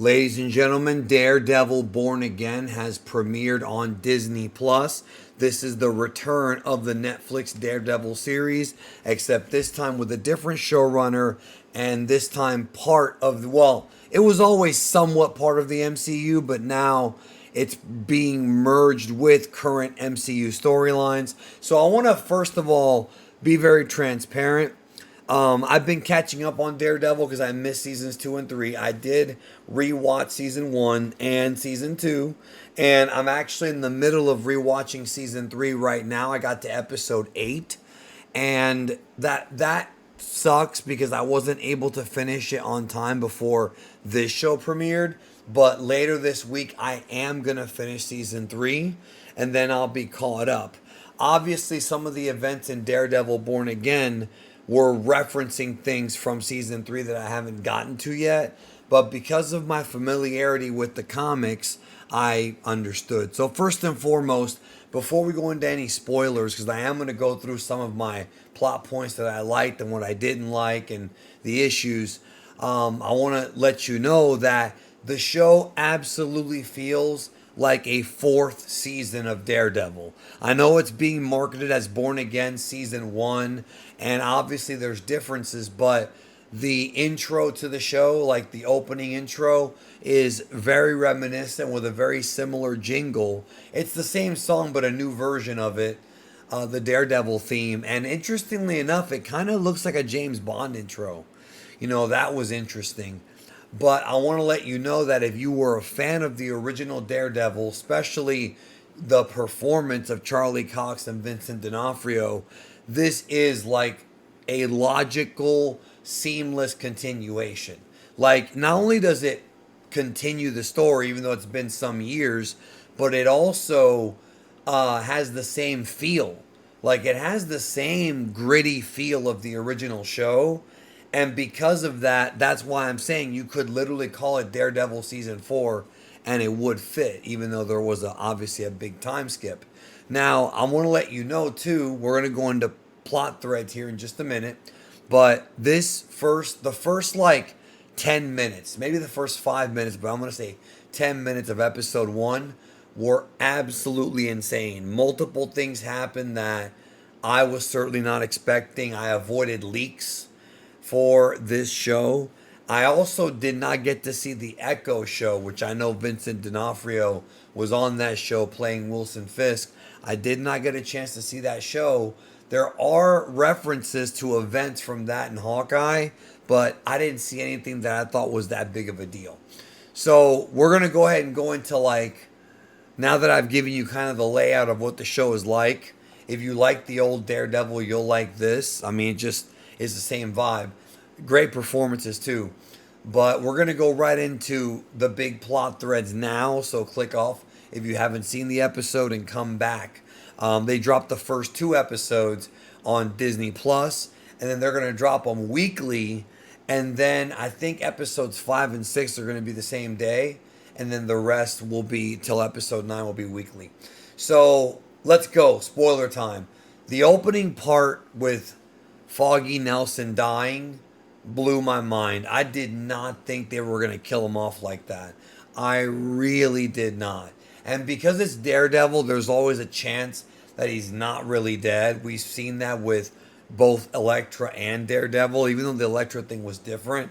Ladies and gentlemen, Daredevil Born Again has premiered on Disney Plus. This is the return of the Netflix Daredevil series, except this time with a different showrunner, and this time part of it was always somewhat part of the MCU, but now it's being merged with current MCU storylines. So I want to first of all be very transparent. I've been catching up on Daredevil because I missed seasons 2 and 3. I did rewatch season 1 and season 2, and I'm actually in the middle of rewatching season 3 right now. I got to episode 8, and that sucks because I wasn't able to finish it on time before this show premiered. But later this week, I am gonna finish season 3, and then I'll be caught up. Obviously, some of the events in Daredevil Born Again were referencing things from season 3 that I haven't gotten to yet. But because of my familiarity with the comics, I understood. So, first and foremost, before we go into any spoilers, because I am going to go through some of my plot points that I liked and what I didn't like and the issues, I want to let you know that the show absolutely feels like a fourth season of Daredevil. I know it's being marketed as Born Again season 1, and obviously there's differences, but the intro to the show, like the opening intro, is very reminiscent with a very similar jingle. It's the same song, but a new version of it, the Daredevil theme. And interestingly enough, it kind of looks like a James Bond intro. That was interesting. But I want to let you know that if you were a fan of the original Daredevil, especially the performance of Charlie Cox and Vincent D'Onofrio, this is like a logical, seamless continuation. Like, not only does it continue the story, even though it's been some years, but it also has the same feel. Like, it has the same gritty feel of the original show. And because of that, that's why I'm saying you could literally call it Daredevil season 4 and it would fit, even though there was obviously a big time skip. Now, I want to let you know too, we're going to go into plot threads here in just a minute, but the first like 10 minutes, maybe the first 5 minutes, but I'm going to say 10 minutes of episode 1 were absolutely insane. Multiple things happened that I was certainly not expecting. I avoided leaks for this show. I also did not get to see the Echo show, which I know Vincent D'Onofrio was on that show playing Wilson Fisk. I did not get a chance to see that show. There are references to events from that in Hawkeye, but I didn't see anything that I thought was that big of a deal. So we're going to go ahead and go into now that I've given you kind of the layout of what the show is like. If you like the old Daredevil, you'll like this. I mean, it just is the same vibe. Great performances too. But we're going to go right into the big plot threads now. So click off if you haven't seen the episode and come back. They dropped the first 2 episodes on Disney Plus, and then they're going to drop them weekly. And then I think episodes 5 and 6 are going to be the same day. And then the rest will be till episode 9 will be weekly. So let's go. Spoiler time. The opening part with Foggy Nelson dying blew my mind. I did not think they were going to kill him off like that. I really did not. And because it's Daredevil, there's always a chance that he's not really dead. We've seen that with both Elektra and Daredevil, even though the Elektra thing was different.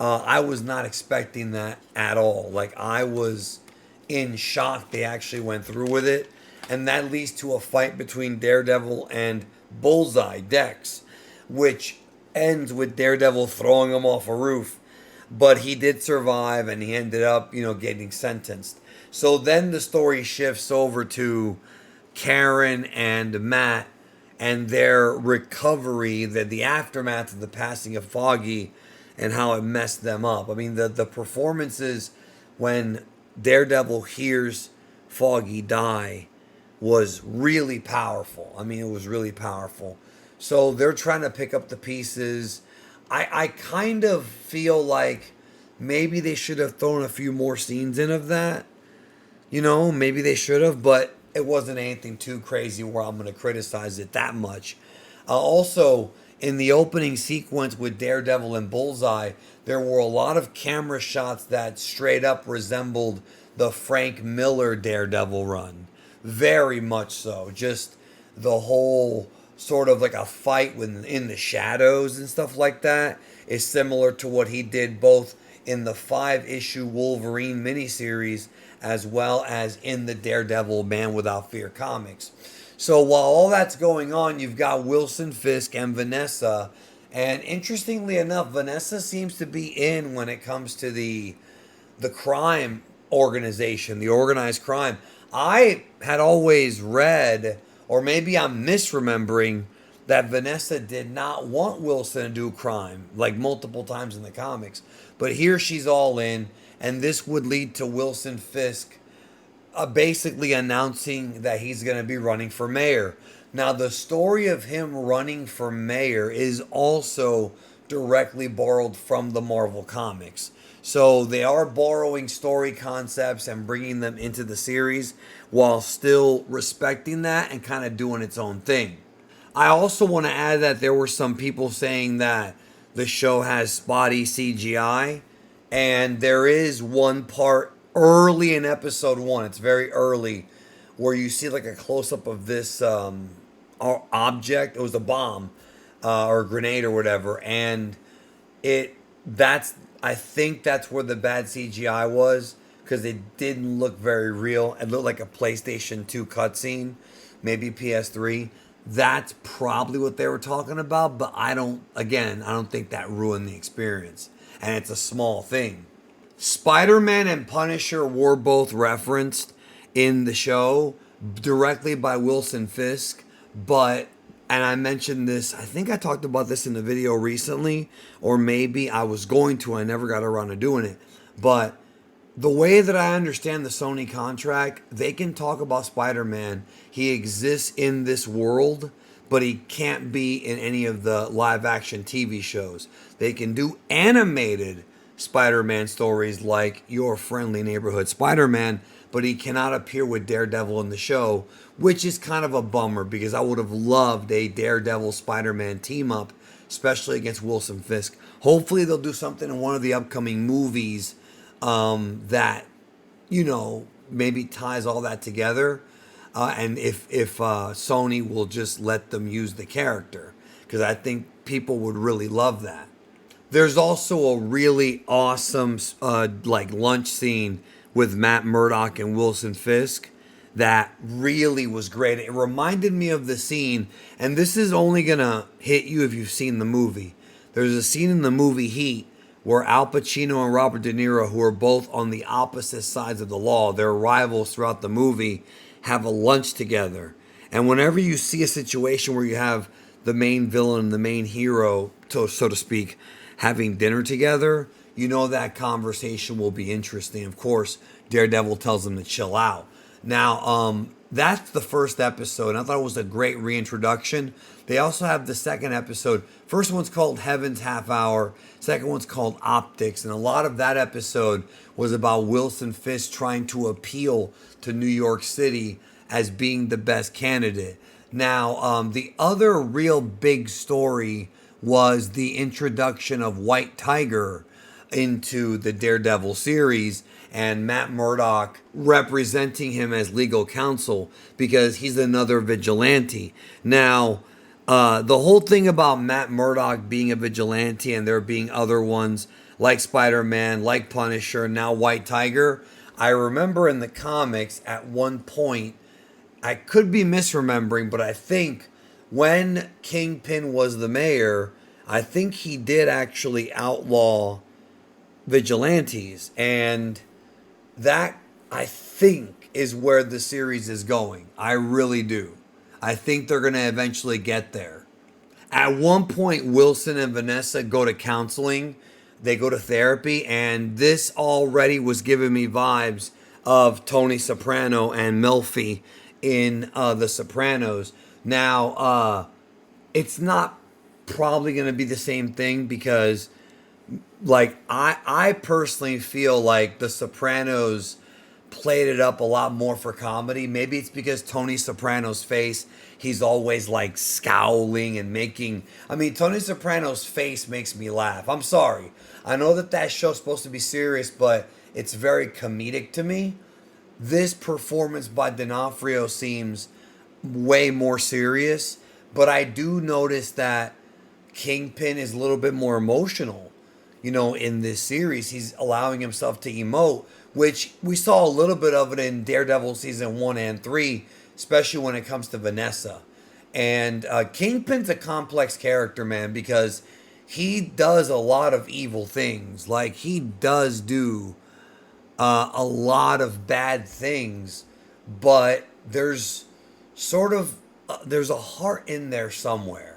I was not expecting that at all. Like, I was in shock they actually went through with it. And that leads to a fight between Daredevil and Bullseye, Dex, which ends with Daredevil throwing him off a roof. But he did survive, and he ended up, getting sentenced. So then the story shifts over to Karen and Matt and their recovery, the aftermath of the passing of Foggy and how it messed them up. I mean, the performances when Daredevil hears Foggy die was really powerful. I mean, it was really powerful. So they're trying to pick up the pieces. I kind of feel like maybe they should have thrown a few more scenes in of that. Maybe they should have, but it wasn't anything too crazy where I'm going to criticize it that much. Also, in the opening sequence with Daredevil and Bullseye, there were a lot of camera shots that straight up resembled the Frank Miller Daredevil run. Very much so. Just the whole sort of like a fight in the shadows and stuff like that is similar to what he did both in the 5-issue Wolverine miniseries as well as in the Daredevil Man Without Fear comics. So while all that's going on, you've got Wilson Fisk and Vanessa. And interestingly enough, Vanessa seems to be in when it comes to the crime organization, the organized crime. I had always read, or maybe I'm misremembering, that Vanessa did not want Wilson to do crime, like multiple times in the comics. But here she's all in, and this would lead to Wilson Fisk basically announcing that he's going to be running for mayor. Now, the story of him running for mayor is also directly borrowed from the Marvel Comics. So they are borrowing story concepts and bringing them into the series while still respecting that and kind of doing its own thing. I also want to add that there were some people saying that the show has spotty CGI, and there is one part early in episode 1, it's very early, where you see like a close-up of this object. It was a bomb or a grenade or whatever, and I think that's where the bad CGI was, because it didn't look very real. It looked like a PlayStation 2 cutscene, maybe PS3. That's probably what they were talking about, but I don't think that ruined the experience. And it's a small thing. Spider-Man and Punisher were both referenced in the show directly by Wilson Fisk, and I mentioned this, I think I talked about this in the video recently, or maybe I was going to, I never got around to doing it, but the way that I understand the Sony contract, they can talk about Spider-Man. He exists in this world, but he can't be in any of the live-action TV shows. They can do animated Spider-Man stories like Your Friendly Neighborhood Spider-Man, but he cannot appear with Daredevil in the show, which is kind of a bummer because I would have loved a Daredevil Spider-Man team-up, especially against Wilson Fisk. Hopefully they'll do something in one of the upcoming movies that, maybe ties all that together. And if Sony will just let them use the character, because I think people would really love that. There's also a really awesome lunch scene with Matt Murdock and Wilson Fisk that really was great. It reminded me of the scene, and this is only gonna hit you if you've seen the movie. There's a scene in the movie Heat where Al Pacino and Robert De Niro, who are both on the opposite sides of the law, they're rivals throughout the movie, have a lunch together. And whenever you see a situation where you have the main villain and the main hero, so to speak, having dinner together, you know that conversation will be interesting. Of course, Daredevil tells them to chill out. Now, that's the first episode. I thought it was a great reintroduction. They also have the second episode. First one's called Heaven's Half Hour. Second one's called Optics. And a lot of that episode was about Wilson Fisk trying to appeal to New York City as being the best candidate. Now, the other real big story was the introduction of White Tiger into the Daredevil series, and Matt Murdock representing him as legal counsel because he's another vigilante. Now, the whole thing about Matt Murdock being a vigilante and there being other ones like Spider-Man, like Punisher, now White Tiger, I remember in the comics at one point, I could be misremembering, but I think when Kingpin was the mayor, I think he did actually outlaw vigilantes, and that, I think, is where the series is going. I really do. I think they're going to eventually get there. At one point, Wilson and Vanessa go to counseling. They go to therapy, and this already was giving me vibes of Tony Soprano and Melfi in The Sopranos. Now, it's not probably going to be the same thing because I personally feel like The Sopranos played it up a lot more for comedy. Maybe it's because Tony Soprano's face, he's always like scowling and making. I mean, Tony Soprano's face makes me laugh. I'm sorry. I know that that show's supposed to be serious, but it's very comedic to me. This performance by D'Onofrio seems way more serious, but I do notice that Kingpin is a little bit more emotional. In this series, he's allowing himself to emote, which we saw a little bit of it in Daredevil season 1 and 3, especially when it comes to Vanessa. And Kingpin's a complex character, man, because he does a lot of evil things. Like, he does do a lot of bad things, but there's a heart in there somewhere.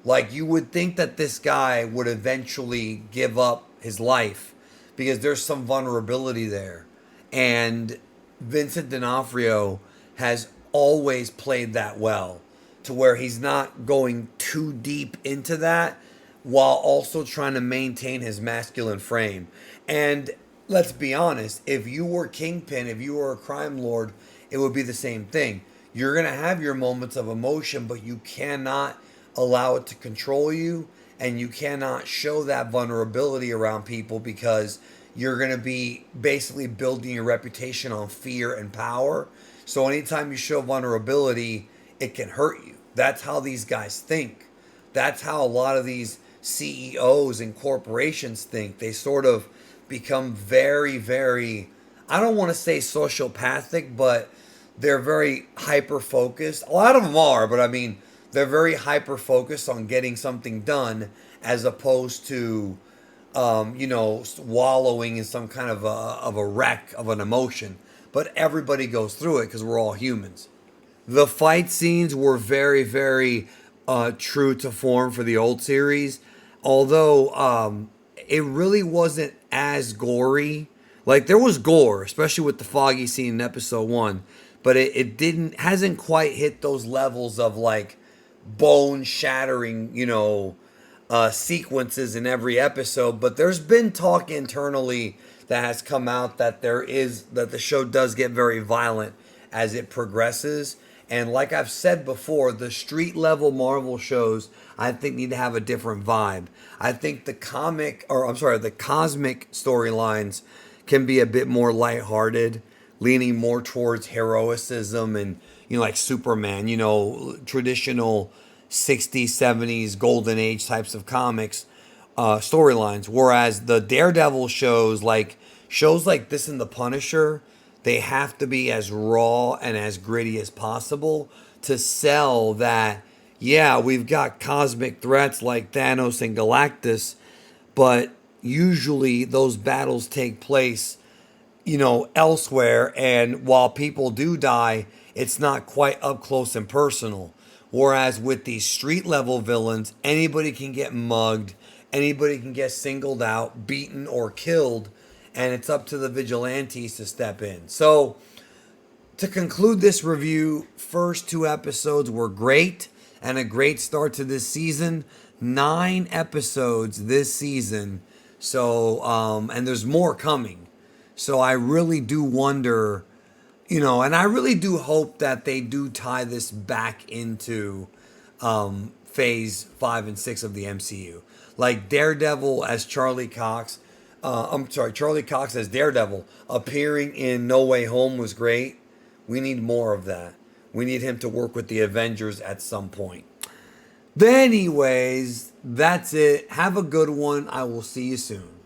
Like, you would think that this guy would eventually give up his life because there's some vulnerability there. And Vincent D'Onofrio has always played that well, to where he's not going too deep into that while also trying to maintain his masculine frame. And let's be honest, if you were Kingpin, if you were a crime lord, it would be the same thing. You're going to have your moments of emotion, but you cannot allow it to control you, and you cannot show that vulnerability around people, because you're going to be basically building your reputation on fear and power. So anytime you show vulnerability, it can hurt you. That's how these guys think. That's how a lot of these CEOs and corporations think. They sort of become very, very, I don't want to say sociopathic, but they're very hyper focused. A lot of them are, but I mean, they're very hyper focused on getting something done, as opposed to, wallowing in some kind of a wreck of an emotion. But everybody goes through it because we're all humans. The fight scenes were very, very true to form for the old series, although it really wasn't as gory. Like, there was gore, especially with the Foggy scene in episode 1, but it hasn't quite hit those levels of like bone shattering, sequences in every episode. But there's been talk internally that has come out that that the show does get very violent as it progresses. And like I've said before, the street level Marvel shows, I think, need to have a different vibe. I think the cosmic storylines can be a bit more lighthearted, leaning more towards heroicism and, like Superman, traditional 60s, 70s, golden age types of comics storylines. Whereas the Daredevil shows like this and The Punisher, they have to be as raw and as gritty as possible to sell that, yeah, we've got cosmic threats like Thanos and Galactus, but usually those battles take place, elsewhere. And while people do die, it's not quite up close and personal. Whereas with these street level villains, anybody can get mugged, anybody can get singled out, beaten, or killed, and it's up to the vigilantes to step in. So, to conclude this review, first 2 episodes were great and a great start to this season. 9 episodes this season. So, and there's more coming. So I really do wonder, and I really do hope that they do tie this back into phase 5 and 6 of the MCU. Like Daredevil as Charlie Cox. Charlie Cox as Daredevil appearing in No Way Home was great. We need more of that. We need him to work with the Avengers at some point. But anyways, that's it. Have a good one. I will see you soon.